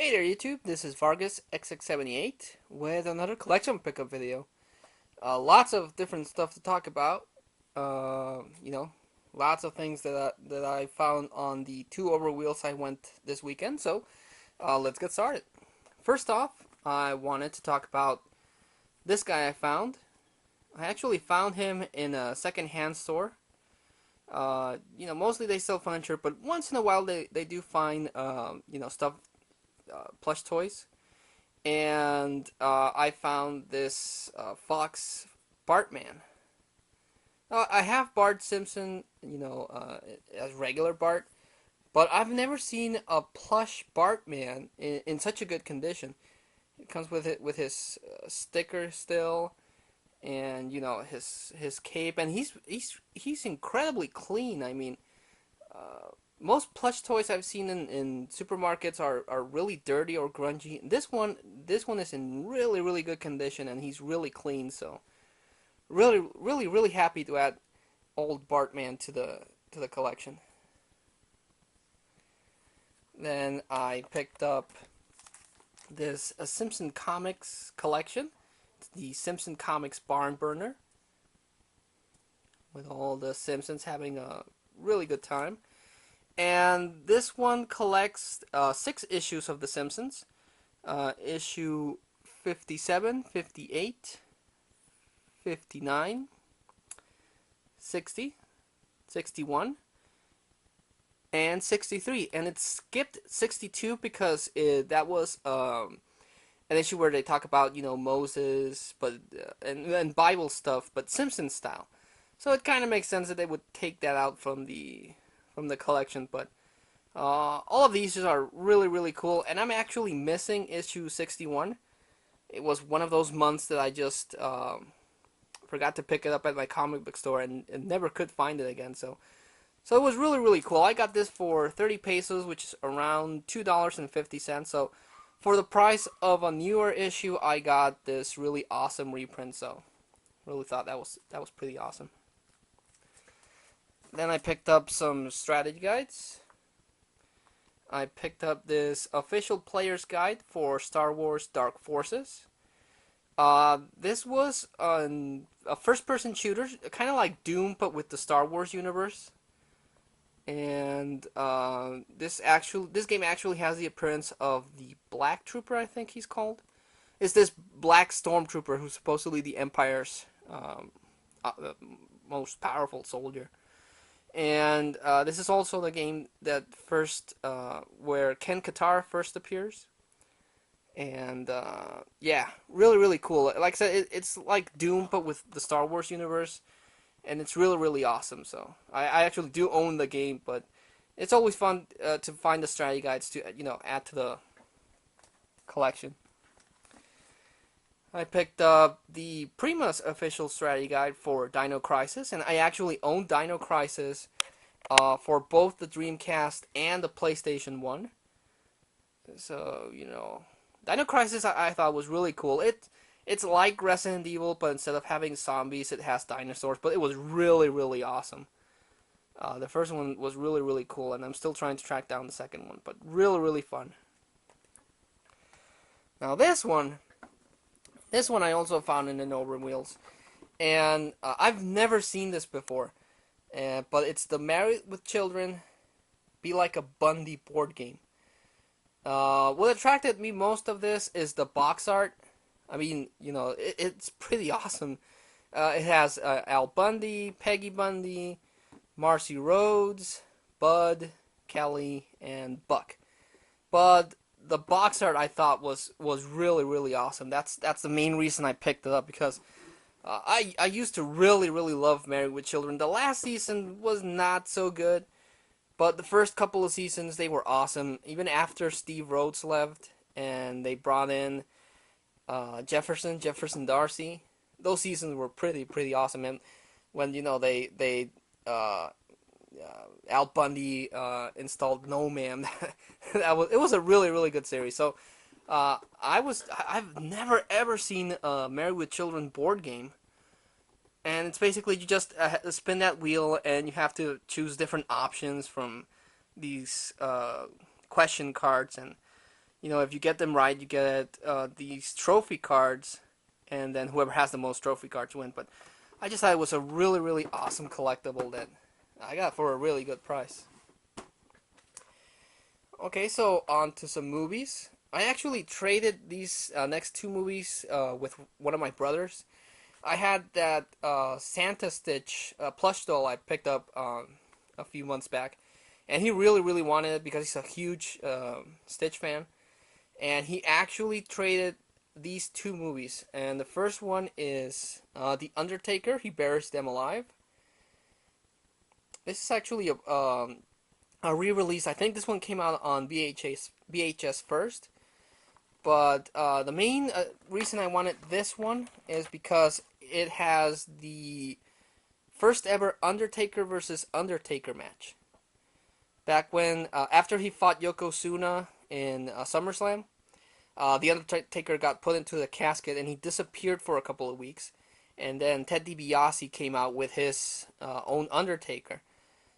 Hey there YouTube, this is Vargas XX78 with another collection pickup video. Lots of different stuff to talk about. You know, lots of things that I found on the two Overwheels I went this weekend. So let's get started. First off, I wanted to talk about this guy I found. I actually found him in a second-hand store. Mostly they sell furniture, but once in a while they do find stuff, plush toys. And I found this Fox Bartman. I have Bart Simpson, as regular Bart, but I've never seen a plush Bartman in such a good condition. It comes with sticker still, and his cape, and he's incredibly clean. I mean, most plush toys I've seen in supermarkets are really dirty or grungy. This one is in really good condition, and he's really clean. So really happy to add old Bartman to the collection. Then I picked up this Simpson comics collection. It's the Simpson comics barn burner, with all the Simpsons having a really good time. And this one collects 6 issues of The Simpsons. Issue 57, 58, 59, 60, 61, and 63. And it skipped 62 because that was an issue where they talk about, Moses, but and Bible stuff, but Simpson style. So it kind of makes sense that they would take that out from the collection, but all of these are really cool, and I'm actually missing issue 61. It was one of those months that I just forgot to pick it up at my comic book store and never could find it again, so it was really cool. I got this for 30 pesos, which is around $2.50, so for the price of a newer issue, I got this really awesome reprint, so really thought that was pretty awesome. Then I picked up some strategy guides. I picked up this official player's guide for Star Wars Dark Forces. This was a first-person shooter, kind of like Doom, but with the Star Wars universe. And this game actually has the appearance of the Black Trooper, I think he's called. It's this black stormtrooper who's supposedly the Empire's most powerful soldier. And this is also the game that where Ken Katar first appears. And yeah, really cool. Like I said, it's like Doom, but with the Star Wars universe. And it's really awesome. So I actually do own the game, but it's always fun to find the strategy guides to, add to the collection. I picked up the Prima's official strategy guide for Dino Crisis, and I actually own Dino Crisis for both the Dreamcast and the PlayStation 1. So, Dino Crisis I thought was really cool. It's like Resident Evil, but instead of having zombies, it has dinosaurs, but it was really awesome. The first one was really cool, and I'm still trying to track down the second one, but really fun. Now this one I also found in the Overwheels, and I've never seen this before, but it's the Married with Children Be Like a Bundy board game. What attracted me most of this is the box art. I mean, it's pretty awesome. It has Al Bundy, Peggy Bundy, Marcy Rhodes, Bud, Kelly, and Buck. But the box art I thought was really awesome. That's the main reason I picked it up, because I used to really love Married with Children. The last season was not so good, but the first couple of seasons they were awesome. Even after Steve Rhodes left and they brought in Jefferson Darcy, those seasons were pretty awesome. And when they Al Bundy installed No Ma'am, it was a really good series. So I've never ever seen a Married with Children board game, and it's basically you just spin that wheel and you have to choose different options from these question cards, and if you get them right, you get these trophy cards, and then whoever has the most trophy cards win. But I just thought it was a really, really awesome collectible that I got for a really good price. Okay, so on to some movies. I actually traded these next two movies with one of my brothers. I had that Santa Stitch plush doll I picked up a few months back, and he really, really wanted it because he's a huge Stitch fan. And he actually traded these two movies. And the first one is The Undertaker. He buries them alive. This is actually a re-release. I think this one came out on VHS first. But the main reason I wanted this one is because it has the first ever Undertaker versus Undertaker match. Back when, after he fought Yokozuna in SummerSlam, the Undertaker got put into the casket and he disappeared for a couple of weeks. And then Ted DiBiase came out with his own Undertaker.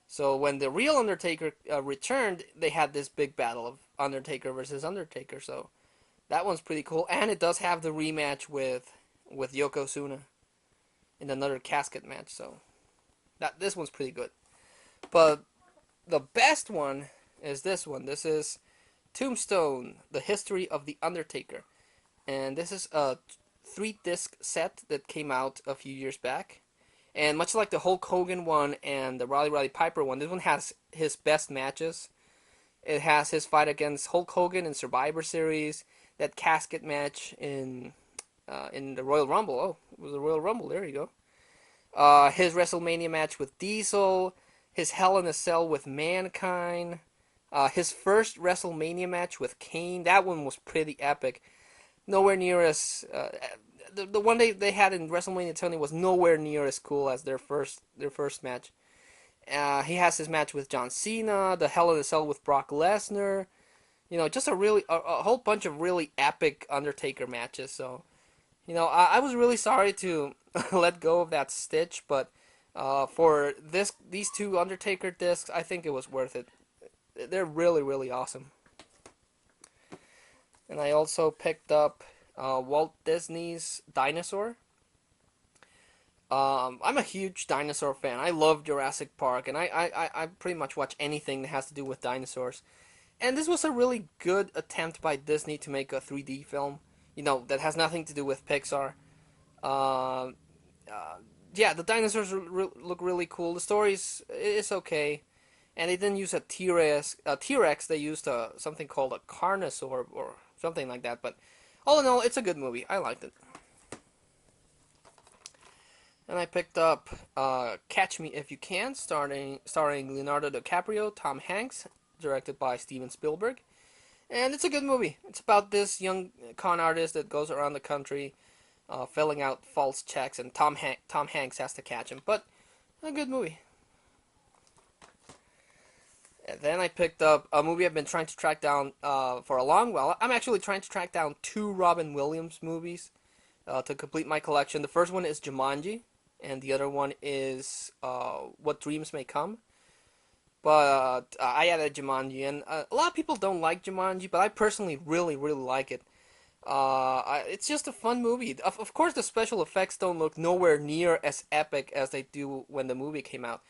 So when the real Undertaker returned, they had this big battle of Undertaker versus Undertaker. So that one's pretty cool. And it does have the rematch with Yokozuna in another casket match. So this one's pretty good. But the best one is this one. This is Tombstone, The History of the Undertaker. And this is a 3-disc set that came out a few years back. And much like the Hulk Hogan one and the Roddy Piper one, this one has his best matches. It has his fight against Hulk Hogan in Survivor Series, that casket match in the Royal Rumble. Oh, it was the Royal Rumble. There you go. His WrestleMania match with Diesel, his Hell in a Cell with Mankind, his first WrestleMania match with Kane. That one was pretty epic. Nowhere near as the one they had in WrestleMania 20 was nowhere near as cool as their first match. He has his match with John Cena, the Hell in a Cell with Brock Lesnar. Just a whole bunch of really epic Undertaker matches. So, I was really sorry to let go of that Stitch, but for these two Undertaker discs, I think it was worth it. They're really, really awesome. And I also picked up Walt Disney's Dinosaur. I'm a huge dinosaur fan. I love Jurassic Park, and I pretty much watch anything that has to do with dinosaurs. And this was a really good attempt by Disney to make a 3D film, that has nothing to do with Pixar. Uh, yeah, the dinosaurs look really cool. The story is okay, and they didn't use a T-Rex. They used something called a Carnosaur or something like that. But all in all, it's a good movie. I liked it. And I picked up Catch Me If You Can, starring Leonardo DiCaprio, Tom Hanks, directed by Steven Spielberg. And it's a good movie. It's about this young con artist that goes around the country filling out false checks, and Tom Hanks has to catch him. But a good movie. And then I picked up a movie I've been trying to track down for a long while. I'm actually trying to track down 2 Robin Williams movies to complete my collection. The first one is Jumanji, and the other one is What Dreams May Come. But I added Jumanji, and a lot of people don't like Jumanji, but I personally really, really like it. It's just a fun movie. Of course, the special effects don't look nowhere near as epic as they do when the movie came out.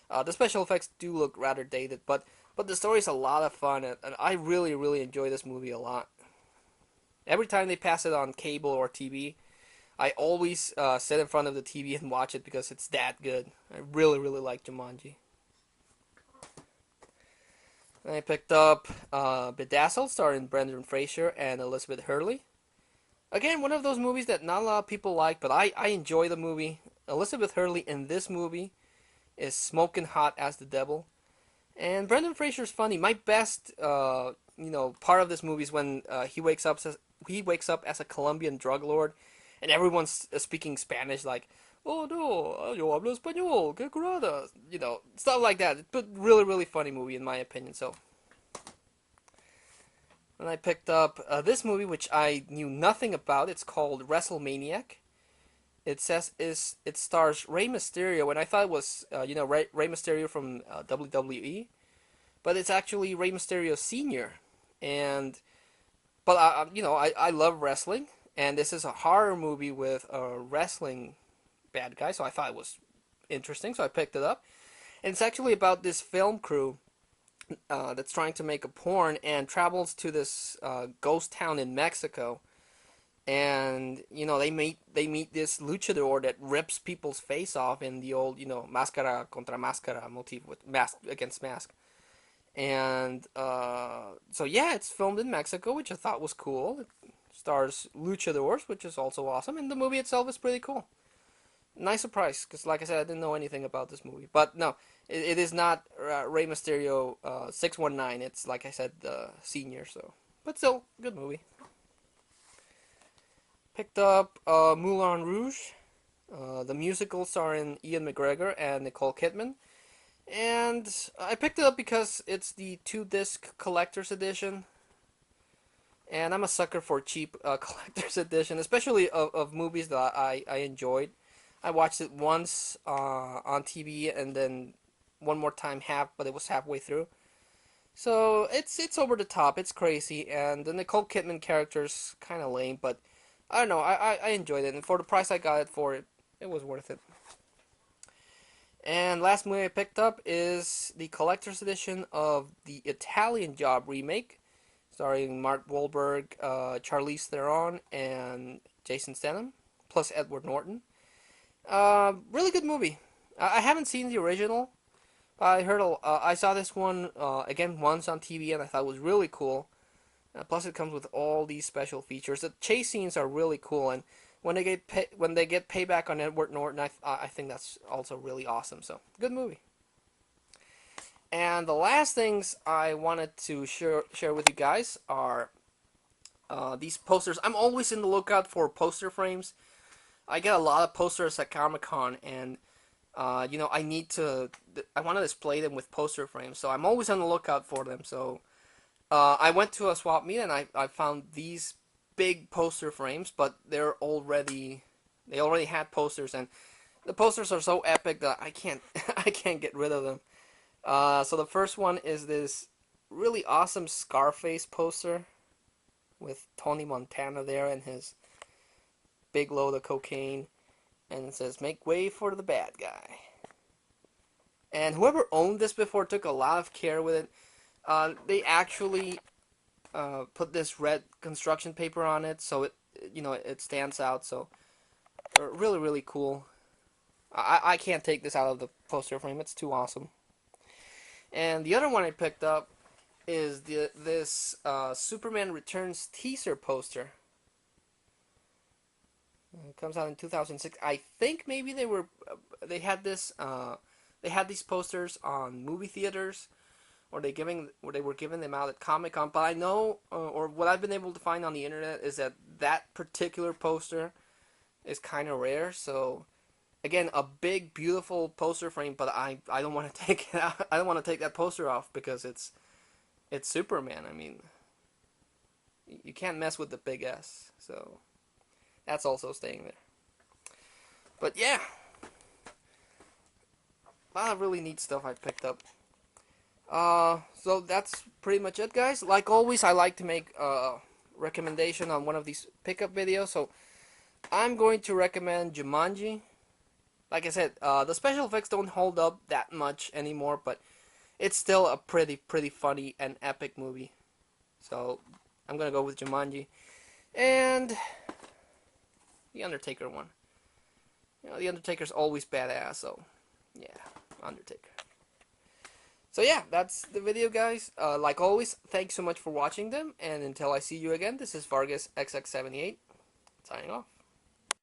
The special effects do look rather dated, but the story is a lot of fun, and I really, really enjoy this movie a lot. Every time they pass it on cable or TV, I always sit in front of the TV and watch it because it's that good. I really, really like Jumanji. I picked up Bedazzled, starring Brendan Fraser and Elizabeth Hurley. Again, one of those movies that not a lot of people like, but I enjoy the movie. Elizabeth Hurley in this movie is smoking hot as the devil. And Brendan Fraser's funny. My best, part of this movie is when he wakes up as a Colombian drug lord, and everyone's speaking Spanish like, "Oh no, yo hablo español, que curada," stuff like that. But really, really funny movie in my opinion. So, and I picked up this movie which I knew nothing about. It's called WrestleMania. It stars Rey Mysterio, and I thought it was Rey Mysterio from WWE, but it's actually Rey Mysterio Senior, and But I love wrestling, and this is a horror movie with a wrestling bad guy, so I thought it was interesting, so I picked it up. And it's actually about this film crew that's trying to make a porn and travels to this ghost town in Mexico. And they meet this luchador that rips people's face off in the old máscara contra máscara motif with mask against mask. And so yeah, it's filmed in Mexico, which I thought was cool. It stars luchadors, which is also awesome, and the movie itself is pretty cool. Nice surprise, because like I said, I didn't know anything about this movie. But no, it is not Rey Mysterio 619. It's like I said, the senior. So, but still, good movie. Picked up Moulin Rouge, the musical starring Ian McGregor and Nicole Kidman. And I picked it up because it's the 2-disc collector's edition. And I'm a sucker for cheap collector's edition, especially of movies that I enjoyed. I watched it once on TV and then one more time but it was halfway through. So it's over the top, it's crazy, and the Nicole Kidman character's kind of lame, but I don't know, I enjoyed it, and for the price I got it for, it was worth it. And last movie I picked up is the collector's edition of the Italian Job remake, starring Mark Wahlberg, Charlize Theron, and Jason Statham, plus Edward Norton. Really good movie. I haven't seen the original, but I saw this one again once on TV, and I thought it was really cool. Plus, it comes with all these special features. The chase scenes are really cool, and when they get payback on Edward Norton, I think that's also really awesome. So, good movie. And the last things I wanted to share with you guys are these posters. I'm always in the lookout for poster frames. I get a lot of posters at Comic-Con, and I want to display them with poster frames. So I'm always on the lookout for them. So I went to a swap meet and I found these big poster frames, but they already had posters, and the posters are so epic that I can't I can't get rid of them. So the first one is this really awesome Scarface poster with Tony Montana there and his big load of cocaine, and it says "Make way for the bad guy." And whoever owned this before took a lot of care with it. They actually put this red construction paper on it, so it stands out. So really, really cool. I can't take this out of the poster frame. It's too awesome. And the other one I picked up is this Superman Returns teaser poster. It comes out in 2006. I think maybe they had these posters on movie theaters, or they were giving them out at Comic-Con. But I know, or what I've been able to find on the internet, is that particular poster is kind of rare. So again, a big, beautiful poster frame, but I don't want to take it out. I don't want to take that poster off because it's Superman. I mean, you can't mess with the big S. So that's also staying there. But yeah, a lot of really neat stuff I picked up. So that's pretty much it, guys. Like always, I like to make a recommendation on one of these pickup videos. So I'm going to recommend Jumanji. Like I said, the special effects don't hold up that much anymore, but it's still a pretty funny and epic movie. So I'm gonna go with Jumanji. And the Undertaker one. The Undertaker's always badass, so yeah, Undertaker. So yeah, that's the video, guys. Like always, thanks so much for watching them, and until I see you again, this is Vargas XX78, signing off.